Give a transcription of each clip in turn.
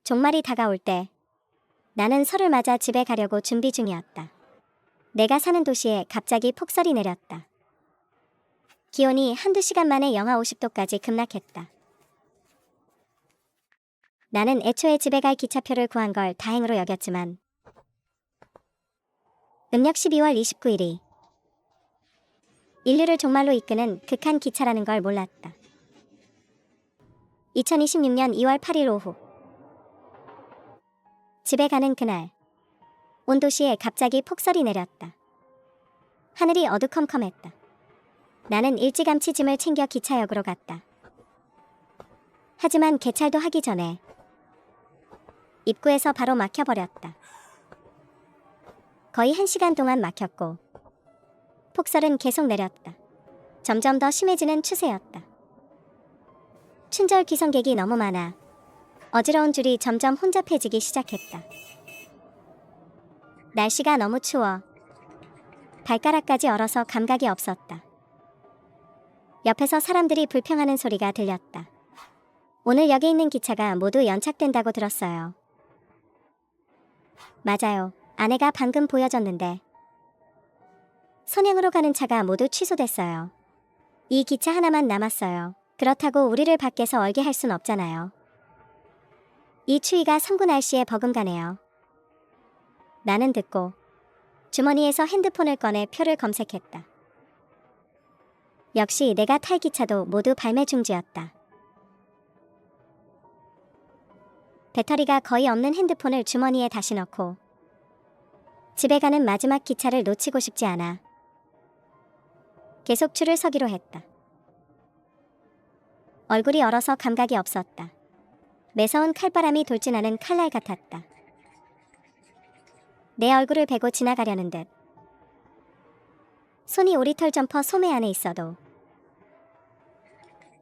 종말이 다가올 때 나는 설을 맞아 집에 가려고 준비 중이었다. 내가 사는 도시에 갑자기 폭설이 내렸다. 기온이 한두 시간 만에 영하 50도까지 급락했다. 나는 애초에 집에 갈 기차표를 구한 걸 다행으로 여겼지만 음력 12월 29일이 인류를 종말로 이끄는 극한 기차라는 걸 몰랐다. 2026년 2월 8일 오후 집에 가는 그날 온 도시에 갑자기 폭설이 내렸다. 하늘이 어두컴컴했다. 나는 일찌감치 짐을 챙겨 기차역으로 갔다. 하지만 개찰도 하기 전에 입구에서 바로 막혀버렸다. 거의 1시간 동안 막혔고 폭설은 계속 내렸다. 점점 더 심해지는 추세였다. 춘절 귀성객이 너무 많아 어지러운 줄이 점점 혼잡해지기 시작했다. 날씨가 너무 추워 발가락까지 얼어서 감각이 없었다. 옆에서 사람들이 불평하는 소리가 들렸다. 오늘 역에 있는 기차가 모두 연착된다고 들었어요. 맞아요. 아내가 방금 보여줬는데 선양으로 가는 차가 모두 취소됐어요. 이 기차 하나만 남았어요. 그렇다고 우리를 밖에서 얼게 할 순 없잖아요. 이 추위가 선구 날씨에 버금가네요. 나는 듣고 주머니에서 핸드폰을 꺼내 표를 검색했다. 역시 내가 탈 기차도 모두 발매 중지였다. 배터리가 거의 없는 핸드폰을 주머니에 다시 넣고 집에 가는 마지막 기차를 놓치고 싶지 않아 계속 줄을 서기로 했다. 얼굴이 얼어서 감각이 없었다. 매서운 칼바람이 돌진하는 칼날 같았다. 내 얼굴을 베고 지나가려는 듯 손이 오리털 점퍼 소매 안에 있어도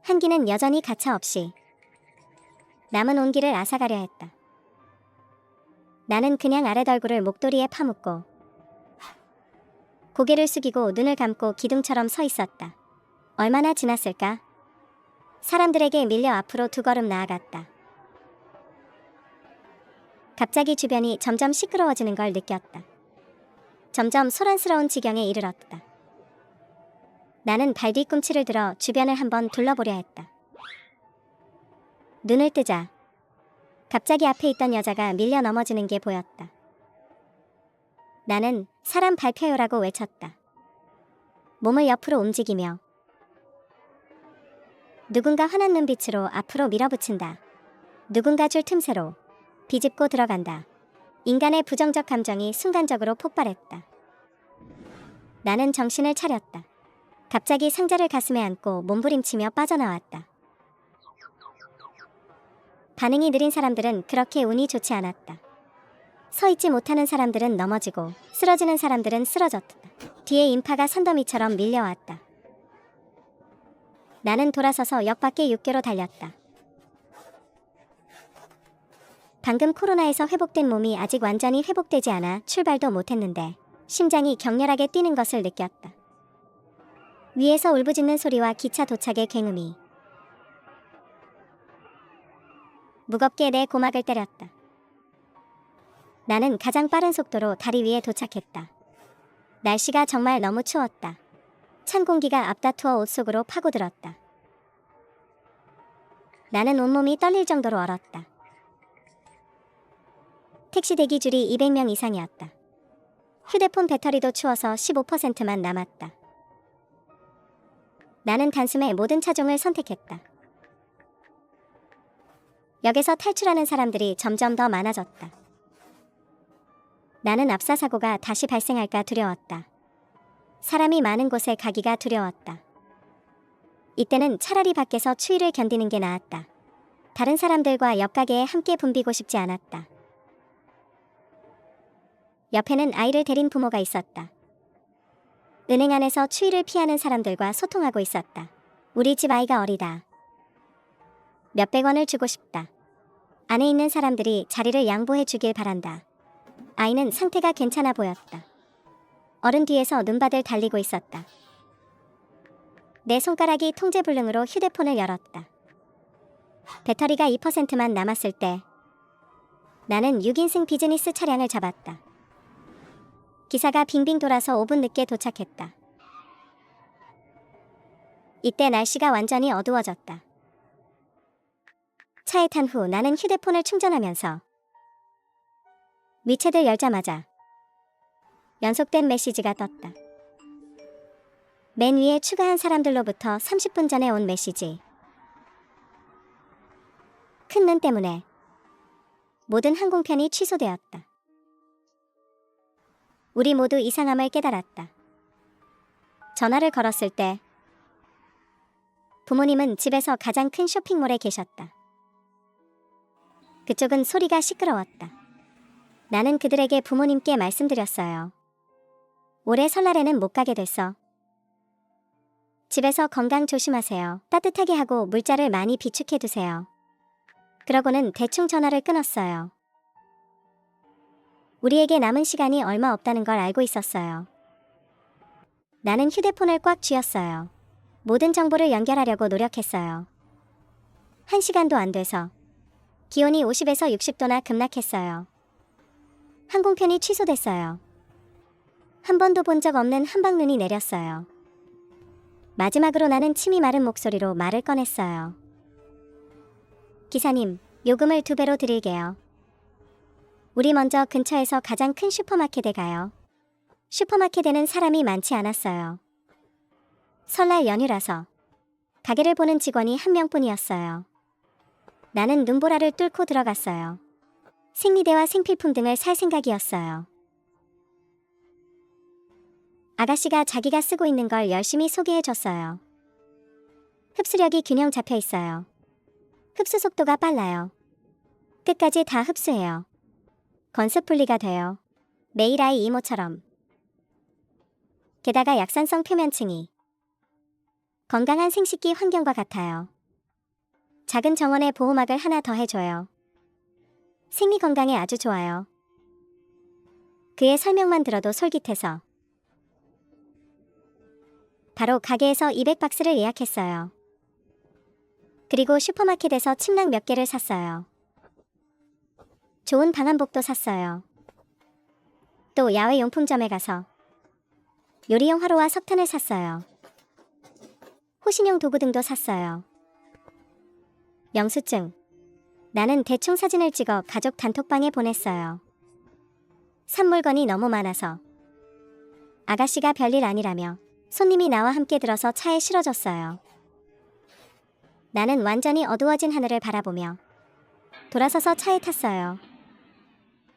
한기는 여전히 가차없이 남은 온기를 앗아가려 했다. 나는 그냥 아랫얼굴을 목도리에 파묻고 고개를 숙이고 눈을 감고 기둥처럼 서 있었다. 얼마나 지났을까? 사람들에게 밀려 앞으로 두 걸음 나아갔다. 갑자기 주변이 점점 시끄러워지는 걸 느꼈다. 점점 소란스러운 지경에 이르렀다. 나는 발 뒤꿈치를 들어 주변을 한번 둘러보려 했다. 눈을 뜨자 갑자기 앞에 있던 여자가 밀려 넘어지는 게 보였다. 나는 사람 발표요라고 외쳤다. 몸을 옆으로 움직이며 누군가 환한 눈빛으로 앞으로 밀어붙인다. 누군가 줄 틈새로 비집고 들어간다. 인간의 부정적 감정이 순간적으로 폭발했다. 나는 정신을 차렸다. 갑자기 상자를 가슴에 안고 몸부림치며 빠져나왔다. 반응이 느린 사람들은 그렇게 운이 좋지 않았다. 서 있지 못하는 사람들은 넘어지고 쓰러지는 사람들은 쓰러졌다. 뒤에 인파가 산더미처럼 밀려왔다. 나는 돌아서서 역 밖에 육교로 달렸다. 방금 코로나에서 회복된 몸이 아직 완전히 회복되지 않아 출발도 못했는데 심장이 격렬하게 뛰는 것을 느꼈다. 위에서 울부짖는 소리와 기차 도착의 굉음이 무겁게 내 고막을 때렸다. 나는 가장 빠른 속도로 다리 위에 도착했다. 날씨가 정말 너무 추웠다. 찬 공기가 앞다투어 옷 속으로 파고들었다. 나는 온몸이 떨릴 정도로 얼었다. 택시 대기 줄이 200명 이상이었다. 휴대폰 배터리도 추워서 15%만 남았다. 나는 단숨에 모든 차종을 선택했다. 역에서 탈출하는 사람들이 점점 더 많아졌다. 나는 압사 사고가 다시 발생할까 두려웠다. 사람이 많은 곳에 가기가 두려웠다. 이때는 차라리 밖에서 추위를 견디는 게 나았다. 다른 사람들과 옆 가게에 함께 붐비고 싶지 않았다. 옆에는 아이를 데린 부모가 있었다. 은행 안에서 추위를 피하는 사람들과 소통하고 있었다. 우리 집 아이가 어리다. 몇백 원을 주고 싶다. 안에 있는 사람들이 자리를 양보해 주길 바란다. 아이는 상태가 괜찮아 보였다. 어른 뒤에서 눈바들 달리고 있었다. 내 손가락이 통제불능으로 휴대폰을 열었다. 배터리가 2%만 남았을 때 나는 6인승 비즈니스 차량을 잡았다. 기사가 빙빙 돌아서 5분 늦게 도착했다. 이때 날씨가 완전히 어두워졌다. 차에 탄 후 나는 휴대폰을 충전하면서 위챗을 열자마자 연속된 메시지가 떴다. 맨 위에 추가한 사람들로부터 30분 전에 온 메시지. 큰 눈 때문에 모든 항공편이 취소되었다. 우리 모두 이상함을 깨달았다. 전화를 걸었을 때 부모님은 집에서 가장 큰 쇼핑몰에 계셨다. 그쪽은 소리가 시끄러웠다. 나는 그들에게 부모님께 말씀드렸어요. 올해 설날에는 못 가게 됐어. 집에서 건강 조심하세요. 따뜻하게 하고 물자를 많이 비축해두세요. 그러고는 대충 전화를 끊었어요. 우리에게 남은 시간이 얼마 없다는 걸 알고 있었어요. 나는 휴대폰을 꽉 쥐었어요. 모든 정보를 연결하려고 노력했어요. 1시간도 안 돼서 기온이 50에서 60도나 급락했어요. 항공편이 취소됐어요. 한 번도 본 적 없는 한방눈이 내렸어요. 마지막으로 나는 침이 마른 목소리로 말을 꺼냈어요. 기사님, 요금을 2배로 드릴게요. 우리 먼저 근처에서 가장 큰 슈퍼마켓에 가요. 슈퍼마켓에는 사람이 많지 않았어요. 설날 연휴라서 가게를 보는 직원이 한 명뿐이었어요. 나는 눈보라를 뚫고 들어갔어요. 생리대와 생필품 등을 살 생각이었어요. 아가씨가 자기가 쓰고 있는 걸 열심히 소개해줬어요. 흡수력이 균형 잡혀 있어요. 흡수 속도가 빨라요. 끝까지 다 흡수해요. 건습 분리가 돼요. 매일 아이 이모처럼. 게다가 약산성 표면층이 건강한 생식기 환경과 같아요. 작은 정원에 보호막을 하나 더 해줘요. 생리 건강에 아주 좋아요. 그의 설명만 들어도 솔깃해서 바로 가게에서 200박스를 예약했어요. 그리고 슈퍼마켓에서 침낭 몇 개를 샀어요. 좋은 방한복도 샀어요. 또 야외 용품점에 가서 요리용 화로와 석탄을 샀어요. 호신용 도구 등도 샀어요. 영수증. 나는 대충 사진을 찍어 가족 단톡방에 보냈어요. 산 물건이 너무 많아서 아가씨가 별일 아니라며 손님이 나와 함께 들어서 차에 실어줬어요. 나는 완전히 어두워진 하늘을 바라보며 돌아서서 차에 탔어요.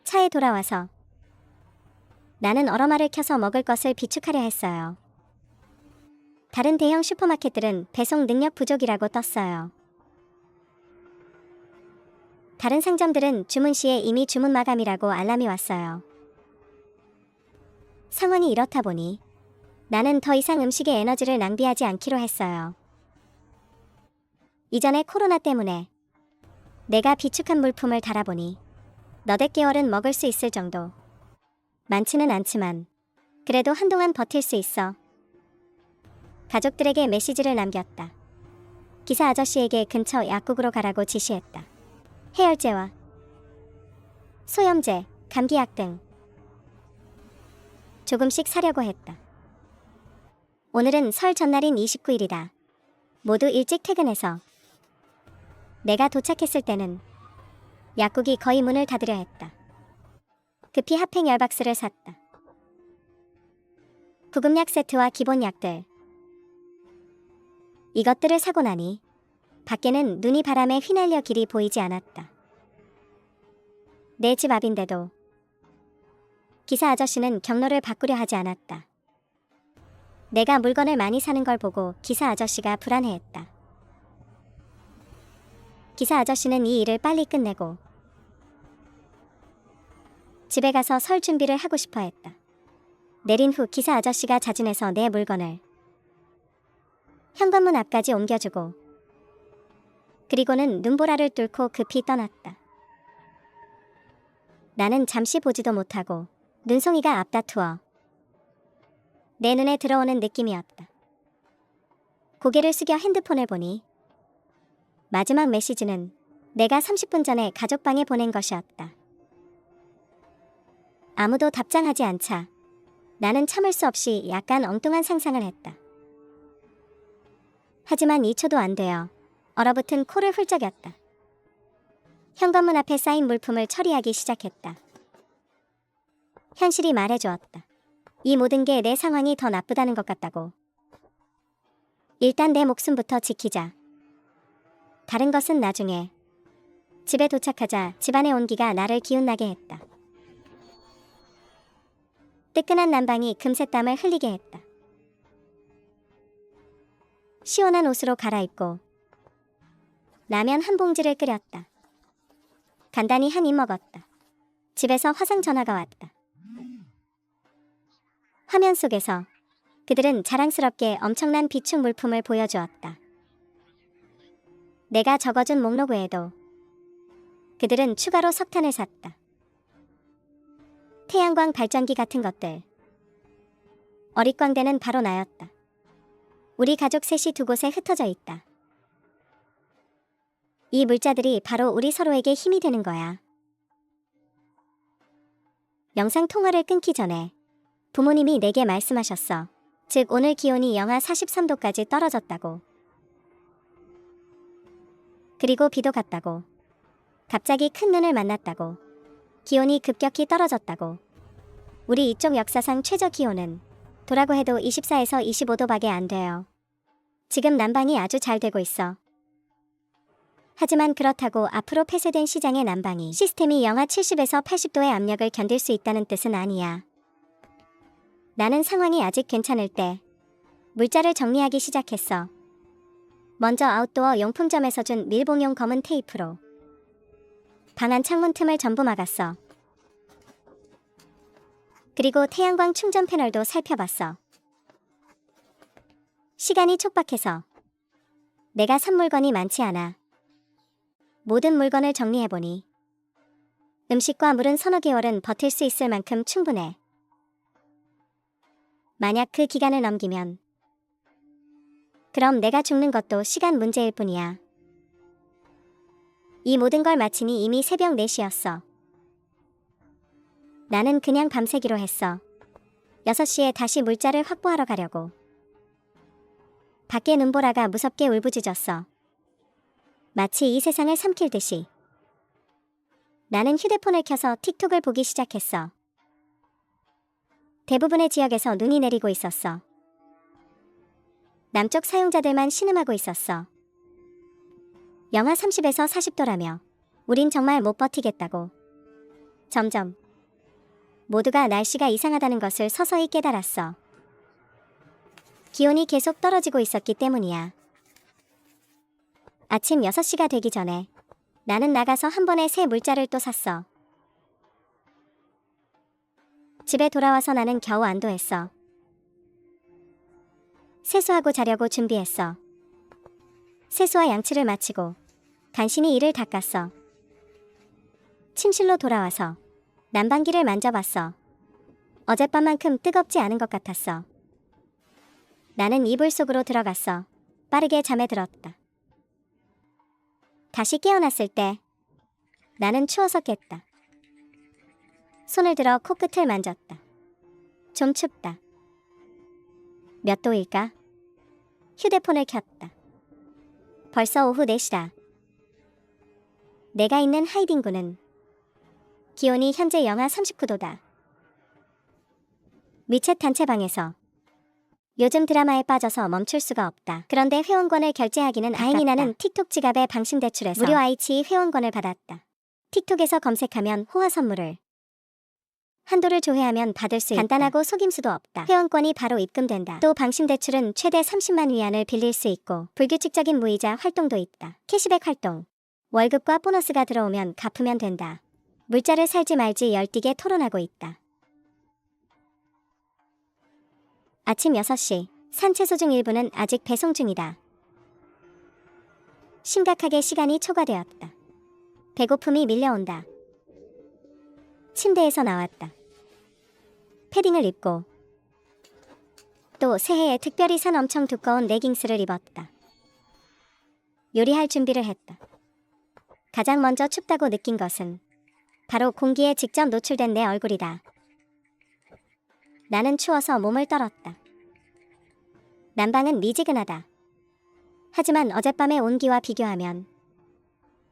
차에 돌아와서 나는 얼어말을 켜서 먹을 것을 비축하려 했어요. 다른 대형 슈퍼마켓들은 배송 능력 부족이라고 떴어요. 다른 상점들은 주문 시에 이미 주문 마감이라고 알람이 왔어요. 상황이 이렇다 보니 나는 더 이상 음식에 에너지를 낭비하지 않기로 했어요. 이전에 코로나 때문에 내가 비축한 물품을 달아보니 너댓 개월은 먹을 수 있을 정도. 많지는 않지만 그래도 한동안 버틸 수 있어. 가족들에게 메시지를 남겼다. 기사 아저씨에게 근처 약국으로 가라고 지시했다. 해열제와 소염제, 감기약 등 조금씩 사려고 했다. 오늘은 설 전날인 29일이다. 모두 일찍 퇴근해서 내가 도착했을 때는 약국이 거의 문을 닫으려 했다. 급히 핫팩 10박스를 샀다. 구급약 세트와 기본약들. 이것들을 사고 나니 밖에는 눈이 바람에 휘날려 길이 보이지 않았다. 내 집 앞인데도 기사 아저씨는 경로를 바꾸려 하지 않았다. 내가 물건을 많이 사는 걸 보고 기사 아저씨가 불안해했다. 기사 아저씨는 이 일을 빨리 끝내고 집에 가서 설 준비를 하고 싶어 했다. 내린 후 기사 아저씨가 자진해서 내 물건을 현관문 앞까지 옮겨주고 그리고는 눈보라를 뚫고 급히 떠났다. 나는 잠시 보지도 못하고 눈송이가 앞다투어 내 눈에 들어오는 느낌이었다. 고개를 숙여 핸드폰을 보니 마지막 메시지는 내가 30분 전에 가족방에 보낸 것이었다. 아무도 답장하지 않자 나는 참을 수 없이 약간 엉뚱한 상상을 했다. 하지만 2초도 안 되어 얼어붙은 코를 훌쩍였다. 현관문 앞에 쌓인 물품을 처리하기 시작했다. 현실이 말해주었다. 이 모든 게 내 상황이 더 나쁘다는 것 같다고. 일단 내 목숨부터 지키자. 다른 것은 나중에. 집에 도착하자 집안의 온기가 나를 기운나게 했다. 뜨끈한 난방이 금세 땀을 흘리게 했다. 시원한 옷으로 갈아입고 라면 한 봉지를 끓였다. 간단히 한 입 먹었다. 집에서 화상 전화가 왔다. 화면 속에서 그들은 자랑스럽게 엄청난 비축 물품을 보여주었다. 내가 적어준 목록 외에도 그들은 추가로 석탄을 샀다. 태양광 발전기 같은 것들. 어릿광대는 바로 나였다. 우리 가족 셋이 두 곳에 흩어져 있다. 이 물자들이 바로 우리 서로에게 힘이 되는 거야. 영상 통화를 끊기 전에 부모님이 내게 말씀하셨어. 즉 오늘 기온이 영하 43도까지 떨어졌다고. 그리고 비도 갔다고. 갑자기 큰 눈을 만났다고. 기온이 급격히 떨어졌다고. 우리 이쪽 역사상 최저 기온은 도라고 해도 24에서 25도밖에 안 돼요. 지금 난방이 아주 잘 되고 있어. 하지만 그렇다고 앞으로 폐쇄된 시장의 난방이 시스템이 영하 70에서 80도의 압력을 견딜 수 있다는 뜻은 아니야. 나는 상황이 아직 괜찮을 때 물자를 정리하기 시작했어. 먼저 아웃도어 용품점에서 준 밀봉용 검은 테이프로 방 안 창문 틈을 전부 막았어. 그리고 태양광 충전 패널도 살펴봤어. 시간이 촉박해서 내가 산 물건이 많지 않아. 모든 물건을 정리해보니 음식과 물은 서너 개월은 버틸 수 있을 만큼 충분해. 만약 그 기간을 넘기면 그럼 내가 죽는 것도 시간 문제일 뿐이야. 이 모든 걸 마치니 이미 새벽 4시였어. 나는 그냥 밤새기로 했어. 6시에 다시 물자를 확보하러 가려고. 밖에 눈보라가 무섭게 울부짖었어. 마치 이 세상을 삼킬 듯이. 나는 휴대폰을 켜서 틱톡을 보기 시작했어. 대부분의 지역에서 눈이 내리고 있었어. 남쪽 사용자들만 신음하고 있었어. 영하 30에서 40도라며 우린 정말 못 버티겠다고. 점점 모두가 날씨가 이상하다는 것을 서서히 깨달았어. 기온이 계속 떨어지고 있었기 때문이야. 아침 6시가 되기 전에 나는 나가서 한 번에 새 물자를 또 샀어. 집에 돌아와서 나는 겨우 안도했어. 세수하고 자려고 준비했어. 세수와 양치를 마치고 간신히 이를 닦았어. 침실로 돌아와서 난방기를 만져봤어. 어젯밤만큼 뜨겁지 않은 것 같았어. 나는 이불 속으로 들어갔어. 빠르게 잠에 들었다. 다시 깨어났을 때 나는 추워서 깼다. 손을 들어 코끝을 만졌다. 좀 춥다. 몇 도일까? 휴대폰을 켰다. 벌써 오후 4시다. 내가 있는 하이딩구는 기온이 현재 영하 39도다. 위챗 단체방에서 요즘 드라마에 빠져서 멈출 수가 없다. 그런데 회원권을 결제하기는 다행히 나는 틱톡 지갑에 방심대출해서 무료 아이치 회원권을 받았다. 틱톡에서 검색하면 호화 선물을 한도를 조회하면 받을 수 있다. 간단하고 속임수도 없다. 회원권이 바로 입금된다. 또 방심대출은 최대 30만 위안을 빌릴 수 있고 불규칙적인 무이자 활동도 있다. 캐시백 활동. 월급과 보너스가 들어오면 갚으면 된다. 물자를 살지 말지 열띠게 토론하고 있다. 아침 6시. 산 채소 중 일부는 아직 배송 중이다. 심각하게 시간이 초과되었다. 배고픔이 밀려온다. 침대에서 나왔다. 패딩을 입고 또 새해에 특별히 산 엄청 두꺼운 레깅스를 입었다. 요리할 준비를 했다. 가장 먼저 춥다고 느낀 것은 바로 공기에 직접 노출된 내 얼굴이다. 나는 추워서 몸을 떨었다. 난방은 미지근하다. 하지만 어젯밤의 온기와 비교하면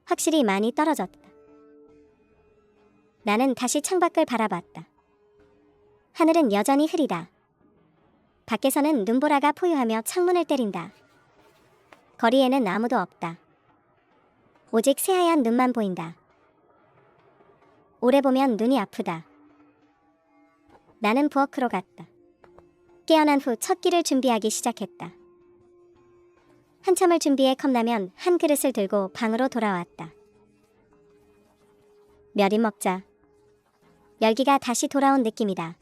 확실히 많이 떨어졌다. 나는 다시 창밖을 바라봤다. 하늘은 여전히 흐리다. 밖에서는 눈보라가 포효하며 창문을 때린다. 거리에는 아무도 없다. 오직 새하얀 눈만 보인다. 오래 보면 눈이 아프다. 나는 부엌으로 갔다. 깨어난 후 첫 끼를 준비하기 시작했다. 한참을 준비해 컵라면 한 그릇을 들고 방으로 돌아왔다. 몇 입 먹자. 열기가 다시 돌아온 느낌이다.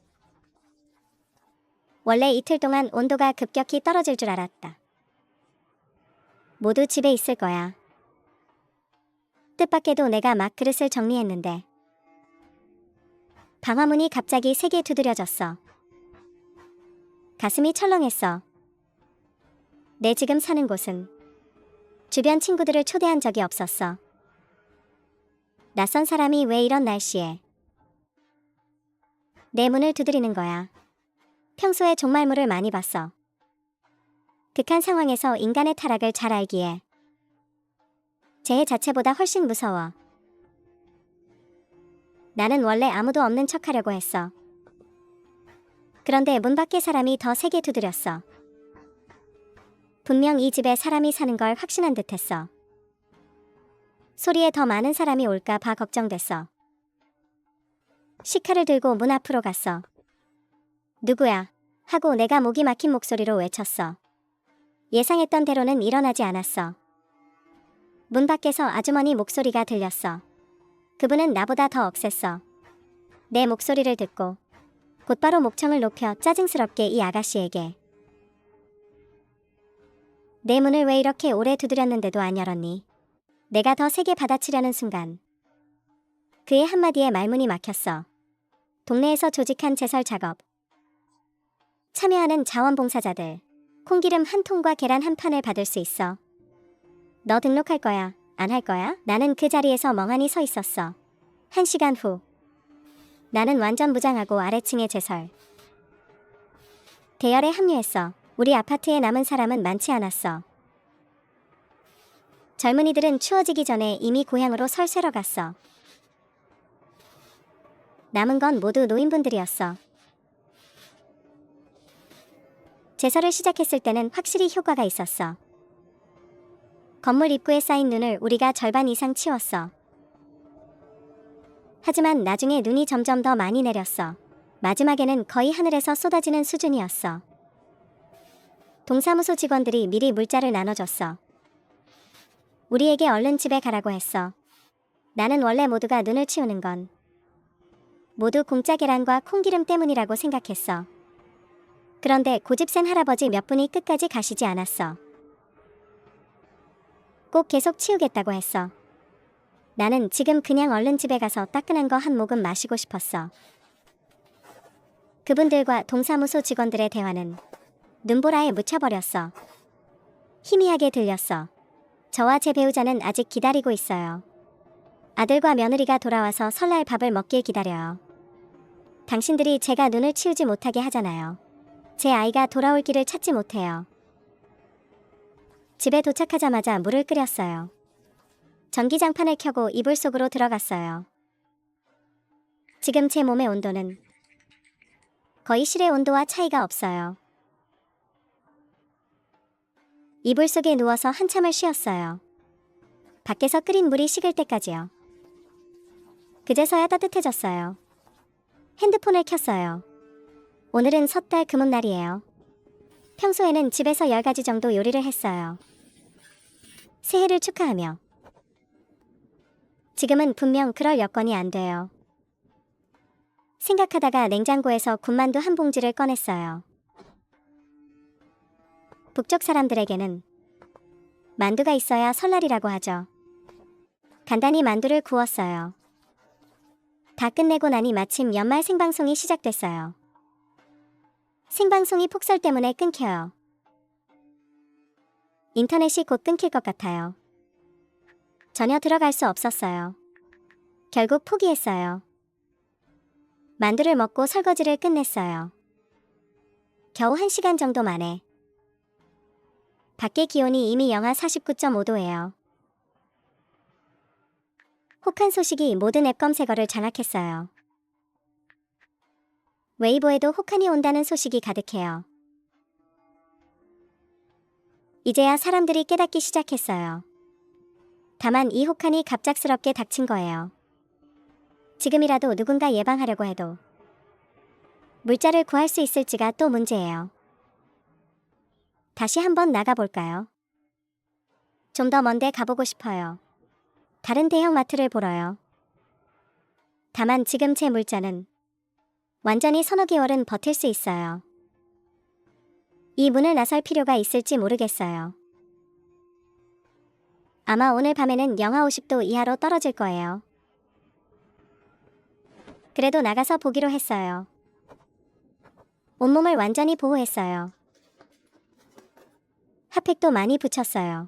원래 이틀 동안 온도가 급격히 떨어질 줄 알았다. 모두 집에 있을 거야. 뜻밖에도 내가 막 그릇을 정리했는데 방화문이 갑자기 세게 두드려졌어. 가슴이 철렁했어. 내 지금 사는 곳은 주변 친구들을 초대한 적이 없었어. 낯선 사람이 왜 이런 날씨에 내 문을 두드리는 거야. 평소에 종말물을 많이 봤어. 극한 상황에서 인간의 타락을 잘 알기에 재해 자체보다 훨씬 무서워. 나는 원래 아무도 없는 척하려고 했어. 그런데 문 밖에 사람이 더 세게 두드렸어. 분명 이 집에 사람이 사는 걸 확신한 듯했어. 소리에 더 많은 사람이 올까 봐 걱정됐어. 시카를 들고 문 앞으로 갔어. 누구야? 하고 내가 목이 막힌 목소리로 외쳤어. 예상했던 대로는 일어나지 않았어. 문 밖에서 아주머니 목소리가 들렸어. 그분은 나보다 더 억셌어. 내 목소리를 듣고 곧바로 목청을 높여 짜증스럽게 이 아가씨에게 내 문을 왜 이렇게 오래 두드렸는데도 안 열었니? 내가 더 세게 받아치려는 순간 그의 한마디에 말문이 막혔어. 동네에서 조직한 제설 작업 참여하는 자원봉사자들 콩기름 한 통과 계란 한 판을 받을 수 있어. 너 등록할 거야? 안 할 거야? 나는 그 자리에서 멍하니 서 있었어. 1시간 후 나는 완전 무장하고 아래층의 제설 대열에 합류했어. 우리 아파트에 남은 사람은 많지 않았어. 젊은이들은 추워지기 전에 이미 고향으로 설새러 갔어. 남은 건 모두 노인분들이었어. 제설을 시작했을 때는 확실히 효과가 있었어. 건물 입구에 쌓인 눈을 우리가 절반 이상 치웠어. 하지만 나중에 눈이 점점 더 많이 내렸어. 마지막에는 거의 하늘에서 쏟아지는 수준이었어. 동사무소 직원들이 미리 물자를 나눠줬어. 우리에게 얼른 집에 가라고 했어. 나는 원래 모두가 눈을 치우는 건 모두 공짜 계란과 콩기름 때문이라고 생각했어. 그런데 고집센 할아버지 몇 분이 끝까지 가시지 않았어. 꼭 계속 치우겠다고 했어. 나는 지금 그냥 얼른 집에 가서 따끈한 거 한 모금 마시고 싶었어. 그분들과 동사무소 직원들의 대화는 눈보라에 묻혀버렸어. 희미하게 들렸어. 저와 제 배우자는 아직 기다리고 있어요. 아들과 며느리가 돌아와서 설날 밥을 먹길 기다려요. 당신들이 제가 눈을 치우지 못하게 하잖아요. 제 아이가 돌아올 길을 찾지 못해요. 집에 도착하자마자 물을 끓였어요. 전기장판을 켜고 이불 속으로 들어갔어요. 지금 제 몸의 온도는 거의 실내 온도와 차이가 없어요. 이불 속에 누워서 한참을 쉬었어요. 밖에서 끓인 물이 식을 때까지요. 그제서야 따뜻해졌어요. 핸드폰을 켰어요. 오늘은 섣달 금음날이에요. 평소에는 집에서 10가지 정도 요리를 했어요. 새해를 축하하며. 지금은 분명 그럴 여건이 안 돼요. 생각하다가 냉장고에서 군만두 한 봉지를 꺼냈어요. 북쪽 사람들에게는 만두가 있어야 설날이라고 하죠. 간단히 만두를 구웠어요. 다 끝내고 나니 마침 연말 생방송이 시작됐어요. 생방송이 폭설 때문에 끊겨요. 인터넷이 곧 끊길 것 같아요. 전혀 들어갈 수 없었어요. 결국 포기했어요. 만두를 먹고 설거지를 끝냈어요. 겨우 1시간 정도 만에. 밖의 기온이 이미 영하 49.5도예요. 혹한 소식이 모든 앱 검색어를 장악했어요. 웨이보에도 혹한이 온다는 소식이 가득해요. 이제야 사람들이 깨닫기 시작했어요. 다만 이 혹한이 갑작스럽게 닥친 거예요. 지금이라도 누군가 예방하려고 해도 물자를 구할 수 있을지가 또 문제예요. 다시 한번 나가볼까요? 좀 더 먼데 가보고 싶어요. 다른 대형 마트를 보러요. 다만 지금 제 물자는 완전히 서너 개월은 버틸 수 있어요. 이 문을 나설 필요가 있을지 모르겠어요. 아마 오늘 밤에는 영하 50도 이하로 떨어질 거예요. 그래도 나가서 보기로 했어요. 온몸을 완전히 보호했어요. 핫팩도 많이 붙였어요.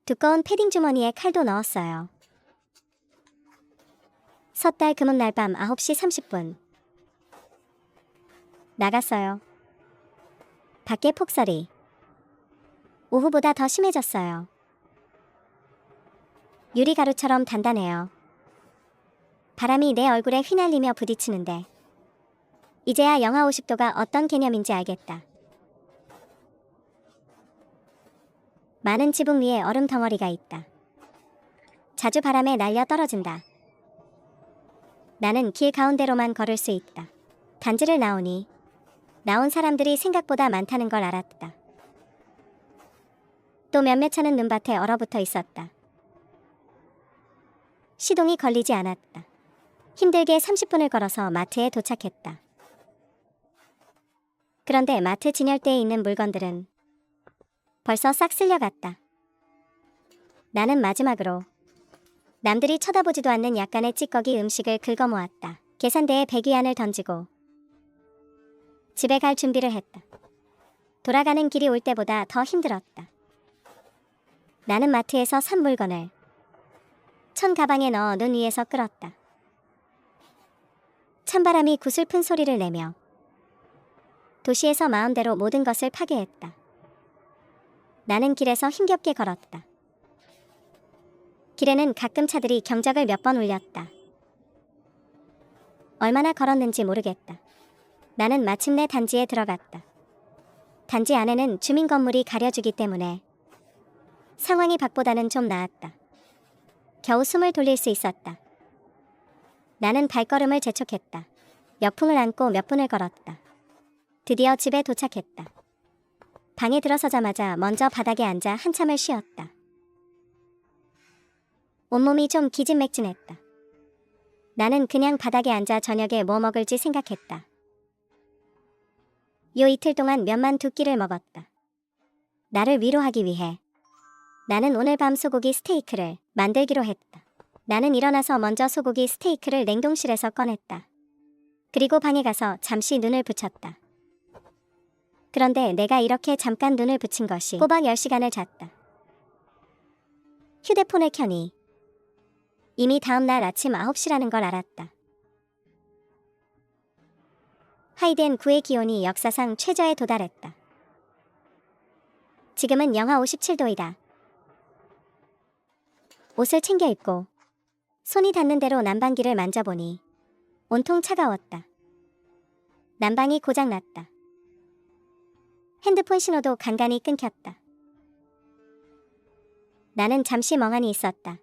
두꺼운 패딩 주머니에 칼도 넣었어요. 섣달 금은날 밤 9시 30분. 나갔어요. 밖에 폭설이 오후보다 더 심해졌어요. 유리가루처럼 단단해요. 바람이 내 얼굴에 휘날리며 부딪히는데 이제야 영하 50도가 어떤 개념인지 알겠다. 많은 지붕 위에 얼음 덩어리가 있다. 자주 바람에 날려 떨어진다. 나는 길 가운데로만 걸을 수 있다. 단지를 나오니 나온 사람들이 생각보다 많다는 걸 알았다. 또 몇몇 차는 눈밭에 얼어붙어 있었다. 시동이 걸리지 않았다. 힘들게 30분을 걸어서 마트에 도착했다. 그런데 마트 진열대에 있는 물건들은 벌써 싹 쓸려갔다. 나는 마지막으로 남들이 쳐다보지도 않는 약간의 찌꺼기 음식을 긁어모았다. 계산대에 100위안을 던지고 집에 갈 준비를 했다. 돌아가는 길이 올 때보다 더 힘들었다. 나는 마트에서 산 물건을 천 가방에 넣어 눈 위에서 끌었다. 찬바람이 구슬픈 소리를 내며 도시에서 마음대로 모든 것을 파괴했다. 나는 길에서 힘겹게 걸었다. 길에는 가끔 차들이 경적을 몇 번 울렸다. 얼마나 걸었는지 모르겠다. 나는 마침내 단지에 들어갔다. 단지 안에는 주민 건물이 가려주기 때문에 상황이 밖보다는 좀 나았다. 겨우 숨을 돌릴 수 있었다. 나는 발걸음을 재촉했다. 역풍을 안고 몇 분을 걸었다. 드디어 집에 도착했다. 방에 들어서자마자 먼저 바닥에 앉아 한참을 쉬었다. 온몸이 좀 기진맥진했다. 나는 그냥 바닥에 앉아 저녁에 뭐 먹을지 생각했다. 요 이틀 동안 몇만 두 끼를 먹었다. 나를 위로하기 위해 나는 오늘 밤 소고기 스테이크를 만들기로 했다. 나는 일어나서 먼저 소고기 스테이크를 냉동실에서 꺼냈다. 그리고 방에 가서 잠시 눈을 붙였다. 그런데 내가 이렇게 잠깐 눈을 붙인 것이 꼬박 10시간을 잤다. 휴대폰을 켜니 이미 다음날 아침 9시라는 걸 알았다. 하이덴 9의 기온이 역사상 최저에 도달했다. 지금은 영하 57도이다. 옷을 챙겨 입고 손이 닿는 대로 난방기를 만져보니 온통 차가웠다. 난방이 고장났다. 핸드폰 신호도 간간히 끊겼다. 나는 잠시 멍하니 있었다.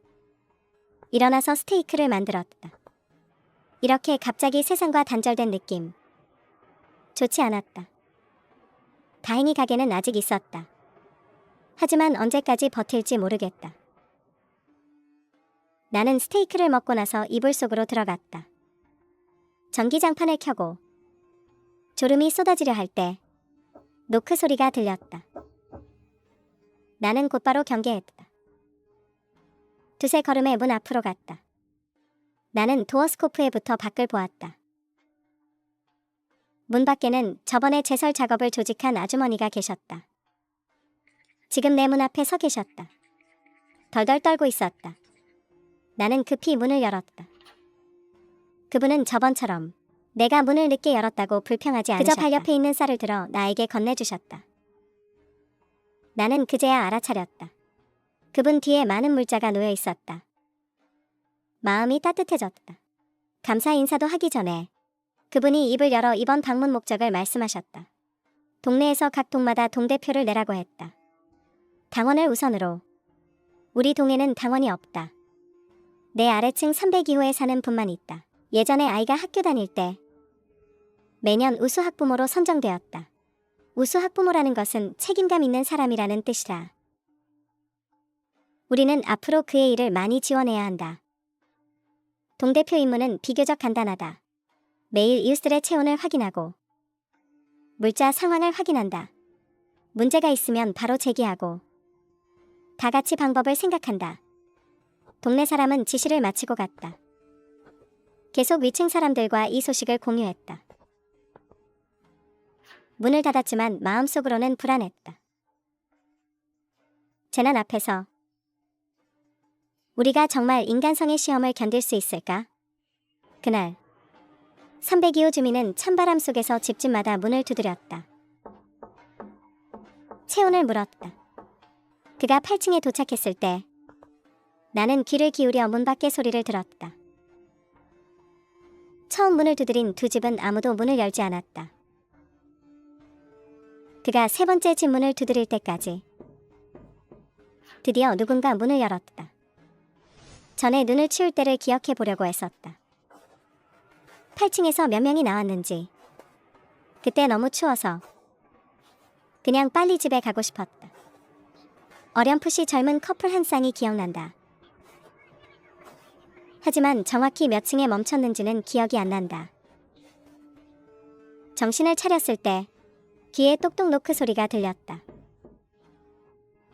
일어나서 스테이크를 만들었다. 이렇게 갑자기 세상과 단절된 느낌. 좋지 않았다. 다행히 가게는 아직 있었다. 하지만 언제까지 버틸지 모르겠다. 나는 스테이크를 먹고 나서 이불 속으로 들어갔다. 전기장판을 켜고 졸음이 쏟아지려 할 때 노크 소리가 들렸다. 나는 곧바로 경계했다. 두세 걸음에 문 앞으로 갔다. 나는 도어스코프에 붙어 밖을 보았다. 문 밖에는 저번에 제설 작업을 조직한 아주머니가 계셨다. 지금 내 문 앞에 서 계셨다. 덜덜 떨고 있었다. 나는 급히 문을 열었다. 그분은 저번처럼 내가 문을 늦게 열었다고 불평하지 않으셨다. 그저 발 옆에 있는 쌀을 들어 나에게 건네주셨다. 나는 그제야 알아차렸다. 그분 뒤에 많은 물자가 놓여 있었다. 마음이 따뜻해졌다. 감사 인사도 하기 전에 그분이 입을 열어 이번 방문 목적을 말씀하셨다. 동네에서 각 동마다 동대표를 내라고 했다. 당원을 우선으로. 우리 동에는 당원이 없다. 내 아래층 302호에 사는 분만 있다. 예전에 아이가 학교 다닐 때 매년 우수 학부모로 선정되었다. 우수 학부모라는 것은 책임감 있는 사람이라는 뜻이다. 우리는 앞으로 그의 일을 많이 지원해야 한다. 동대표 임무는 비교적 간단하다. 매일 이웃들의 체온을 확인하고 물자 상황을 확인한다. 문제가 있으면 바로 제기하고 다 같이 방법을 생각한다. 동네 사람은 지시를 마치고 갔다. 계속 위층 사람들과 이 소식을 공유했다. 문을 닫았지만 마음속으로는 불안했다. 재난 앞에서 우리가 정말 인간성의 시험을 견딜 수 있을까? 그날 302호 주민은 찬바람 속에서 집집마다 문을 두드렸다. 체온을 물었다. 그가 8층에 도착했을 때 나는 귀를 기울여 문 밖의 소리를 들었다. 처음 문을 두드린 두 집은 아무도 문을 열지 않았다. 그가 세 번째 집 문을 두드릴 때까지 드디어 누군가 문을 열었다. 전에 눈을 치울 때를 기억해 보려고 했었다. 8층에서 몇 명이 나왔는지. 그때 너무 추워서 그냥 빨리 집에 가고 싶었다. 어렴풋이 젊은 커플 한 쌍이 기억난다. 하지만 정확히 몇 층에 멈췄는지는 기억이 안 난다. 정신을 차렸을 때 귀에 똑똑 노크 소리가 들렸다.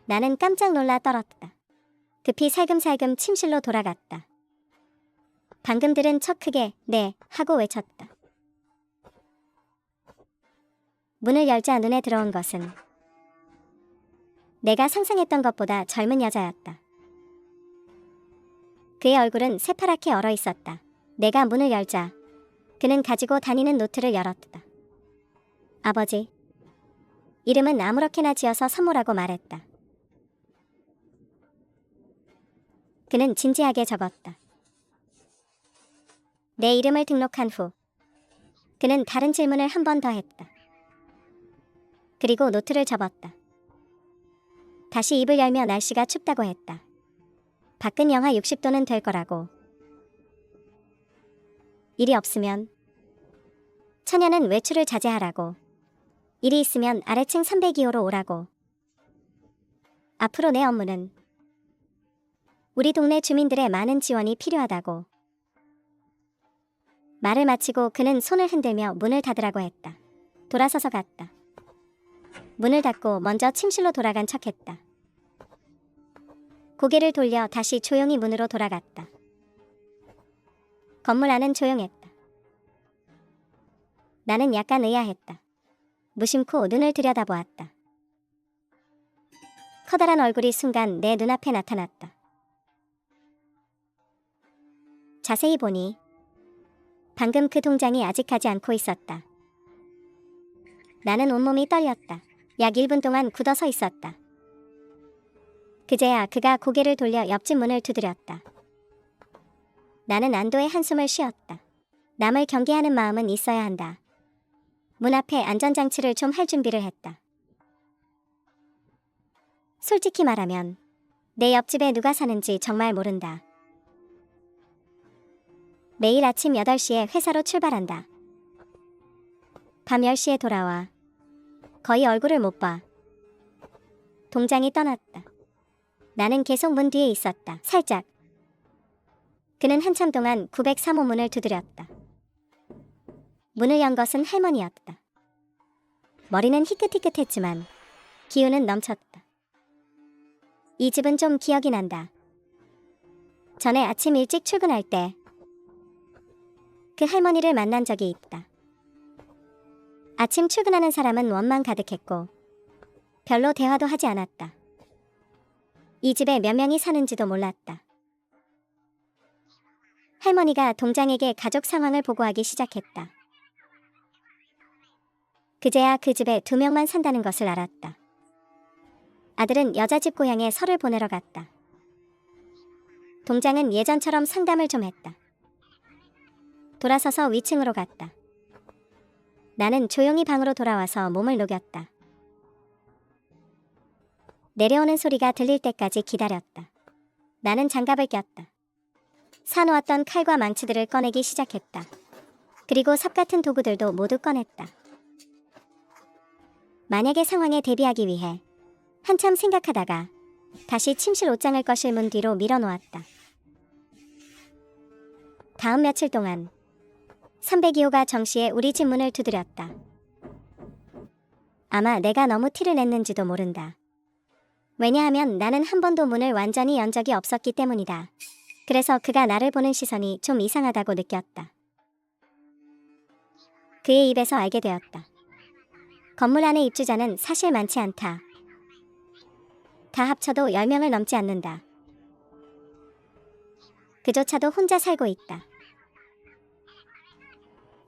나는 깜짝 놀라 떨었다. 급히 살금살금 침실로 돌아갔다. 방금 들은 척 크게 네 하고 외쳤다. 문을 열자 눈에 들어온 것은 내가 상상했던 것보다 젊은 여자였다. 그의 얼굴은 새파랗게 얼어 있었다. 내가 문을 열자 그는 가지고 다니는 노트를 열었다. 아버지. 이름은 아무렇게나 지어서 선물하고 말했다. 그는 진지하게 적었다. 내 이름을 등록한 후 그는 다른 질문을 한 번 더 했다. 그리고 노트를 접었다. 다시 입을 열며 날씨가 춥다고 했다. 밖은 영하 60도는 될 거라고. 일이 없으면 처녀는 외출을 자제하라고. 일이 있으면 아래층 302호로 오라고. 앞으로 내 업무는 우리 동네 주민들의 많은 지원이 필요하다고. 말을 마치고 그는 손을 흔들며 문을 닫으라고 했다. 돌아서서 갔다. 문을 닫고 먼저 침실로 돌아간 척했다. 고개를 돌려 다시 조용히 문으로 돌아갔다. 건물 안은 조용했다. 나는 약간 의아했다. 무심코 눈을 들여다보았다. 커다란 얼굴이 순간 내 눈앞에 나타났다. 자세히 보니 방금 그 동장이 아직 하지 않고 있었다. 나는 온몸이 떨렸다. 약 1분 동안 굳어서 있었다. 그제야 그가 고개를 돌려 옆집 문을 두드렸다. 나는 안도의 한숨을 쉬었다. 남을 경계하는 마음은 있어야 한다. 문 앞에 안전장치를 좀 할 준비를 했다. 솔직히 말하면 내 옆집에 누가 사는지 정말 모른다. 매일 아침 8시에 회사로 출발한다. 밤 10시에 돌아와. 거의 얼굴을 못 봐. 동장이 떠났다. 나는 계속 문 뒤에 있었다. 살짝. 그는 한참 동안 903호 문을 두드렸다. 문을 연 것은 할머니였다. 머리는 희끗희끗했지만 기운은 넘쳤다. 이 집은 좀 기억이 난다. 전에 아침 일찍 출근할 때 그 할머니를 만난 적이 있다. 아침 출근하는 사람은 원만 가득했고 별로 대화도 하지 않았다. 이 집에 몇 명이 사는지도 몰랐다. 할머니가 동장에게 가족 상황을 보고하기 시작했다. 그제야 그 집에 2명만 산다는 것을 알았다. 아들은 여자집 고향에 설을 보내러 갔다. 동장은 예전처럼 상담을 좀 했다. 돌아서서 위층으로 갔다. 나는 조용히 방으로 돌아와서 몸을 녹였다. 내려오는 소리가 들릴 때까지 기다렸다. 나는 장갑을 꼈다. 사놓았던 칼과 망치들을 꺼내기 시작했다. 그리고 삽 같은 도구들도 모두 꺼냈다. 만약의 상황에 대비하기 위해 한참 생각하다가 다시 침실 옷장을 꺼실 문 뒤로 밀어놓았다. 다음 며칠 동안 302호가 정시에 우리 집 문을 두드렸다. 아마 내가 너무 티를 냈는지도 모른다. 왜냐하면 나는 한 번도 문을 완전히 연 적이 없었기 때문이다. 그래서 그가 나를 보는 시선이 좀 이상하다고 느꼈다. 그의 입에서 알게 되었다. 건물 안의 입주자는 사실 많지 않다. 다 합쳐도 10명을 넘지 않는다. 그조차도 혼자 살고 있다.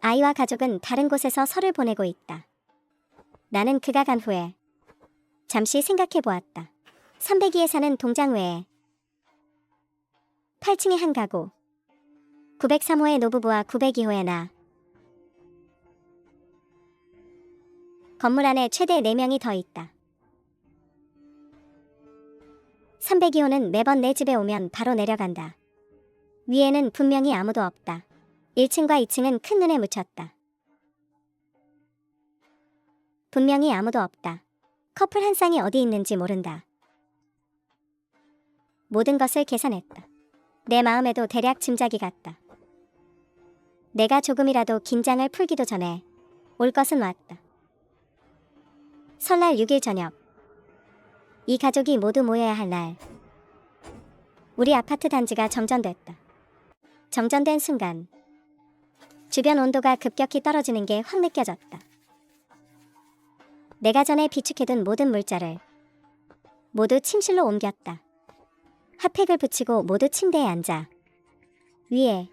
아이와 가족은 다른 곳에서 설을 보내고 있다. 나는 그가 간 후에 잠시 생각해 보았다. 302에 사는 동장 외에 8층의 한 가구, 903호의 노부부와 902호의 나. 건물 안에 최대 4명이 더 있다. 302호는 매번 내 집에 오면 바로 내려간다. 위에는 분명히 아무도 없다. 1층과 2층은 큰 눈에 묻혔다. 분명히 아무도 없다. 커플 한 쌍이 어디 있는지 모른다. 모든 것을 계산했다. 내 마음에도 대략 짐작이 갔다. 내가 조금이라도 긴장을 풀기도 전에 올 것은 왔다. 설날 6일 저녁. 이 가족이 모두 모여야 할 날. 우리 아파트 단지가 정전됐다. 정전된 순간 주변 온도가 급격히 떨어지는 게 확 느껴졌다. 내가 전에 비축해둔 모든 물자를 모두 침실로 옮겼다. 핫팩을 붙이고 모두 침대에 앉아 위에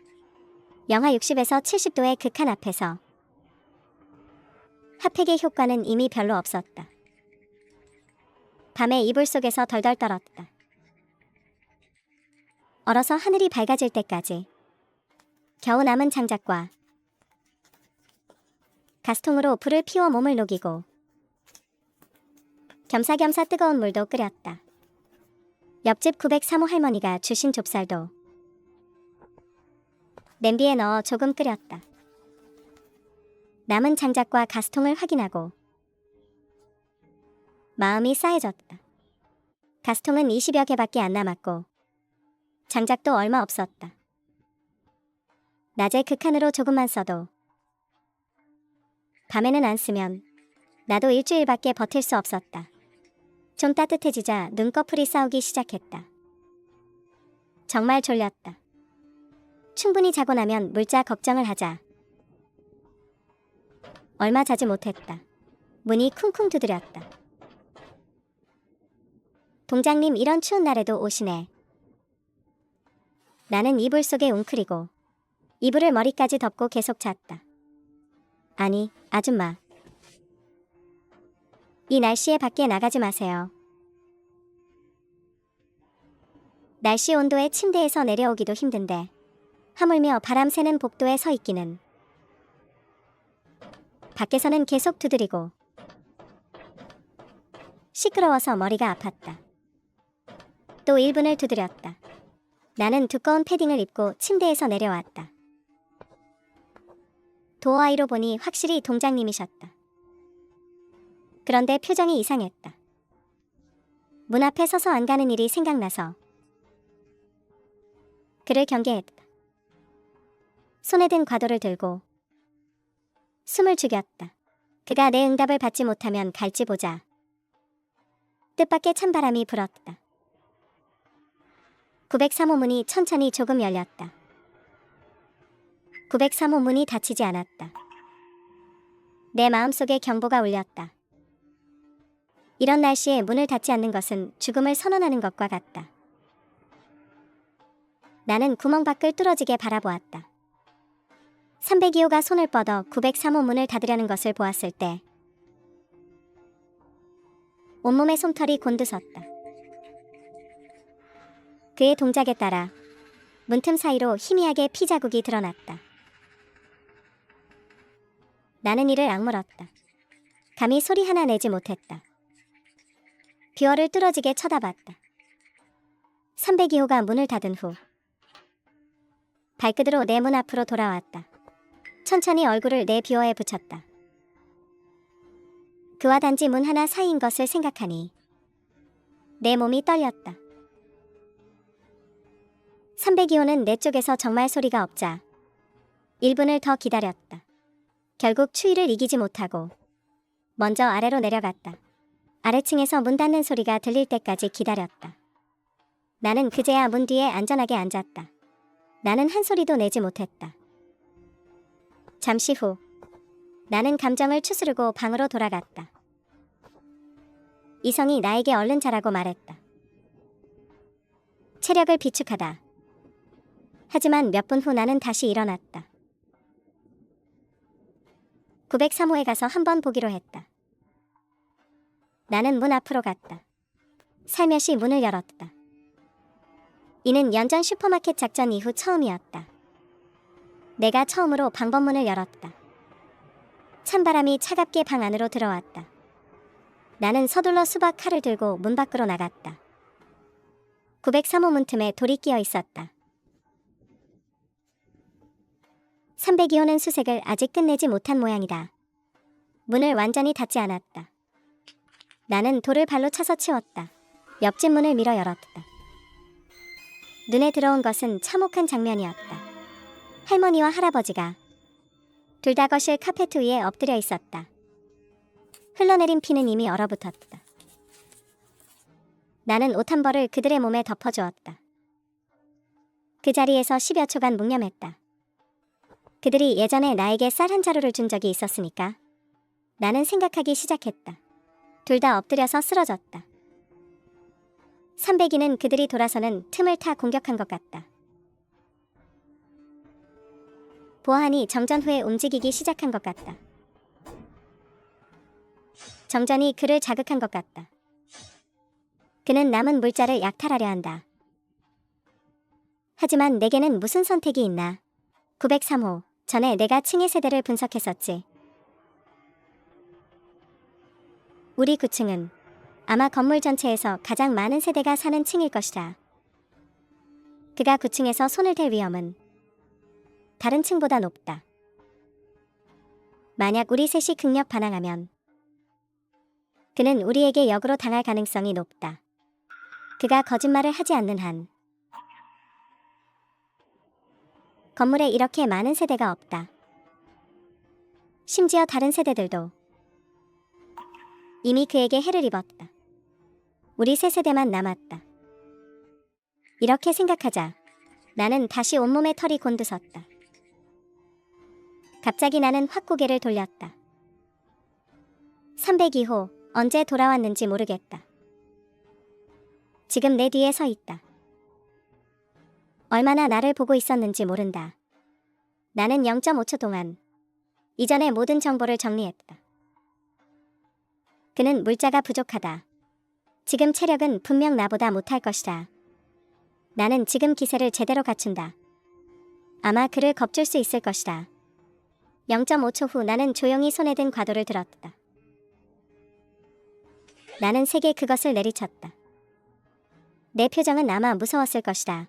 영하 60에서 70도의 극한 앞에서 핫팩의 효과는 이미 별로 없었다. 밤에 이불 속에서 덜덜 떨었다. 얼어서 하늘이 밝아질 때까지 겨우 남은 장작과 가스통으로 불을 피워 몸을 녹이고 겸사겸사 뜨거운 물도 끓였다. 옆집 903호 할머니가 주신 좁쌀도 냄비에 넣어 조금 끓였다. 남은 장작과 가스통을 확인하고 마음이 싸해졌다. 가스통은 20여 개밖에 안 남았고 장작도 얼마 없었다. 낮에 극한으로 조금만 써도 밤에는 안 쓰면 나도 일주일밖에 버틸 수 없었다. 좀 따뜻해지자 눈꺼풀이 싸우기 시작했다. 정말 졸렸다. 충분히 자고 나면 물자 걱정을 하자. 얼마 자지 못했다. 문이 쿵쿵 두드렸다. 동장님 이런 추운 날에도 오시네. 나는 이불 속에 웅크리고 이불을 머리까지 덮고 계속 잤다. 아니, 아줌마. 이 날씨에 밖에 나가지 마세요. 날씨 온도에 침대에서 내려오기도 힘든데 하물며 바람 새는 복도에 서 있기는. 밖에서는 계속 두드리고 시끄러워서 머리가 아팠다. 또 1분을 두드렸다. 나는 두꺼운 패딩을 입고 침대에서 내려왔다. 도어 아이로 보니 확실히 동장님이셨다. 그런데 표정이 이상했다. 문 앞에 서서 안 가는 일이 생각나서 그를 경계했다. 손에 든 과도를 들고 숨을 죽였다. 그가 내 응답을 받지 못하면 갈지 보자. 뜻밖의 찬바람이 불었다. 903호 문이 천천히 조금 열렸다. 903호 문이 닫히지 않았다. 내 마음속에 경보가 울렸다. 이런 날씨에 문을 닫지 않는 것은 죽음을 선언하는 것과 같다. 나는 구멍 밖을 뚫어지게 바라보았다. 302호가 손을 뻗어 903호 문을 닫으려는 것을 보았을 때 온몸에 솜털이 곤두섰다. 그의 동작에 따라 문틈 사이로 희미하게 피 자국이 드러났다. 나는 이를 악물었다. 감히 소리 하나 내지 못했다. 뷰어를 뚫어지게 쳐다봤다. 302호가 문을 닫은 후 발끝으로 내 문 앞으로 돌아왔다. 천천히 얼굴을 내 뷰어에 붙였다. 그와 단지 문 하나 사이인 것을 생각하니 내 몸이 떨렸다. 302호는 내 쪽에서 정말 소리가 없자 1분을 더 기다렸다. 결국 추위를 이기지 못하고 먼저 아래로 내려갔다. 아래층에서 문 닫는 소리가 들릴 때까지 기다렸다. 나는 그제야 문 뒤에 안전하게 앉았다. 나는 한 소리도 내지 못했다. 잠시 후 나는 감정을 추스르고 방으로 돌아갔다. 이성이 나에게 얼른 자라고 말했다. 체력을 비축하다. 하지만 몇 분 후 나는 다시 일어났다. 903호에 가서 한번 보기로 했다. 나는 문 앞으로 갔다. 살며시 문을 열었다. 이는 연전 슈퍼마켓 작전 이후 처음이었다. 내가 처음으로 방범문을 열었다. 찬바람이 차갑게 방 안으로 들어왔다. 나는 서둘러 수박 칼을 들고 문 밖으로 나갔다. 903호 문틈에 돌이 끼어 있었다. 302호는 수색을 아직 끝내지 못한 모양이다. 문을 완전히 닫지 않았다. 나는 돌을 발로 차서 치웠다. 옆집 문을 밀어 열었다. 눈에 들어온 것은 참혹한 장면이었다. 할머니와 할아버지가 둘 다 거실 카페트 위에 엎드려 있었다. 흘러내린 피는 이미 얼어붙었다. 나는 옷 한 벌을 그들의 몸에 덮어주었다. 그 자리에서 10여 초간 묵념했다. 그들이 예전에 나에게 쌀 한 자루를 준 적이 있었으니까? 나는 생각하기 시작했다. 둘 다 엎드려서 쓰러졌다. 302는 그들이 돌아서는 틈을 타 공격한 것 같다. 보아하니 정전 후에 움직이기 시작한 것 같다. 정전이 그를 자극한 것 같다. 그는 남은 물자를 약탈하려 한다. 하지만 내게는 무슨 선택이 있나? 903호, 전에 내가 층의 세대를 분석했었지. 우리 9층은 아마 건물 전체에서 가장 많은 세대가 사는 층일 것이다. 그가 9층에서 손을 댈 위험은 다른 층보다 높다. 만약 우리 셋이 극력 반항하면 그는 우리에게 역으로 당할 가능성이 높다. 그가 거짓말을 하지 않는 한 건물에 이렇게 많은 세대가 없다. 심지어 다른 세대들도 이미 그에게 해를 입었다. 우리 세 세대만 남았다. 이렇게 생각하자 나는 다시 온몸에 털이 곤두섰다. 갑자기 나는 확 고개를 돌렸다. 302호, 언제 돌아왔는지 모르겠다. 지금 내 뒤에 서 있다. 얼마나 나를 보고 있었는지 모른다. 나는 0.5초 동안 이전의 모든 정보를 정리했다. 그는 물자가 부족하다. 지금 체력은 분명 나보다 못할 것이다. 나는 지금 기세를 제대로 갖춘다. 아마 그를 겁줄 수 있을 것이다. 0.5초 후 나는 조용히 손에 든 과도를 들었다. 나는 세게 그것을 내리쳤다. 내 표정은 아마 무서웠을 것이다.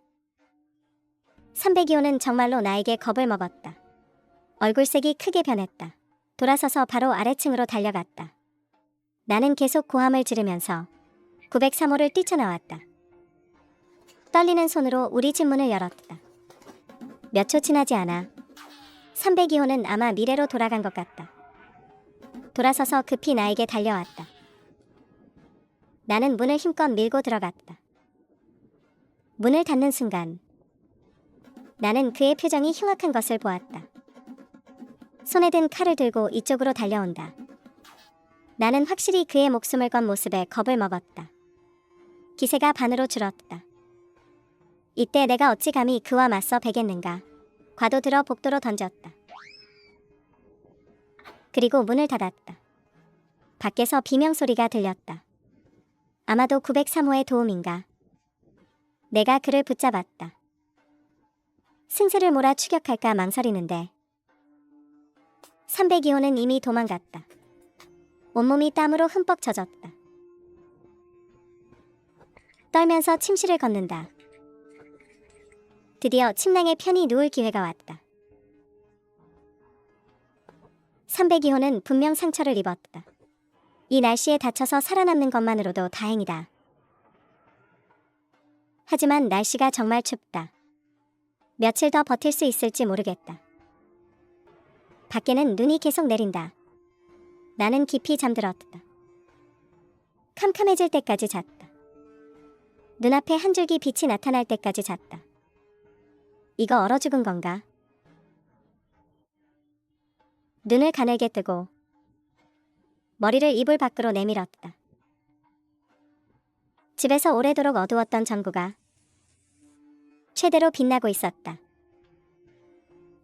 302호는 정말로 나에게 겁을 먹었다. 얼굴색이 크게 변했다. 돌아서서 바로 아래층으로 달려갔다. 나는 계속 고함을 지르면서 903호를 뛰쳐나왔다. 떨리는 손으로 우리 집 문을 열었다. 몇 초 지나지 않아 302호는 아마 미래로 돌아간 것 같다. 돌아서서 급히 나에게 달려왔다. 나는 문을 힘껏 밀고 들어갔다. 문을 닫는 순간 나는 그의 표정이 흉악한 것을 보았다. 손에 든 칼을 들고 이쪽으로 달려온다. 나는 확실히 그의 목숨을 건 모습에 겁을 먹었다. 기세가 반으로 줄었다. 이때 내가 어찌 감히 그와 맞서 베겠는가. 과도 들어 복도로 던졌다. 그리고 문을 닫았다. 밖에서 비명소리가 들렸다. 아마도 903호의 도움인가. 내가 그를 붙잡았다. 승세를 몰아 추격할까 망설이는데 302호는 이미 도망갔다. 온몸이 땀으로 흠뻑 젖었다. 떨면서 침실을 걷는다. 드디어 침낭에 편히 누울 기회가 왔다. 302호는 분명 상처를 입었다. 이 날씨에 다쳐서 살아남는 것만으로도 다행이다. 하지만 날씨가 정말 춥다. 며칠 더 버틸 수 있을지 모르겠다. 밖에는 눈이 계속 내린다. 나는 깊이 잠들었다. 캄캄해질 때까지 잤다. 눈앞에 한 줄기 빛이 나타날 때까지 잤다. 이거 얼어 죽은 건가? 눈을 가늘게 뜨고 머리를 이불 밖으로 내밀었다. 집에서 오래도록 어두웠던 전구가 최대로 빛나고 있었다.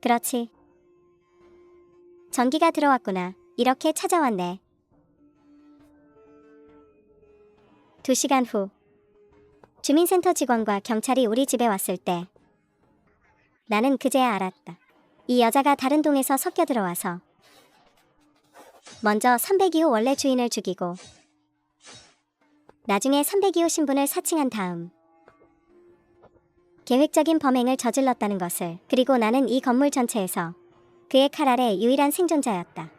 그렇지. 전기가 들어왔구나. 이렇게 찾아왔네. 2시간 후 주민센터 직원과 경찰이 우리 집에 왔을 때 나는 그제야 알았다. 이 여자가 다른 동에서 섞여 들어와서 먼저 302호 원래 주인을 죽이고 나중에 302호 신분을 사칭한 다음 계획적인 범행을 저질렀다는 것을. 그리고 나는 이 건물 전체에서 그의 칼 아래 유일한 생존자였다.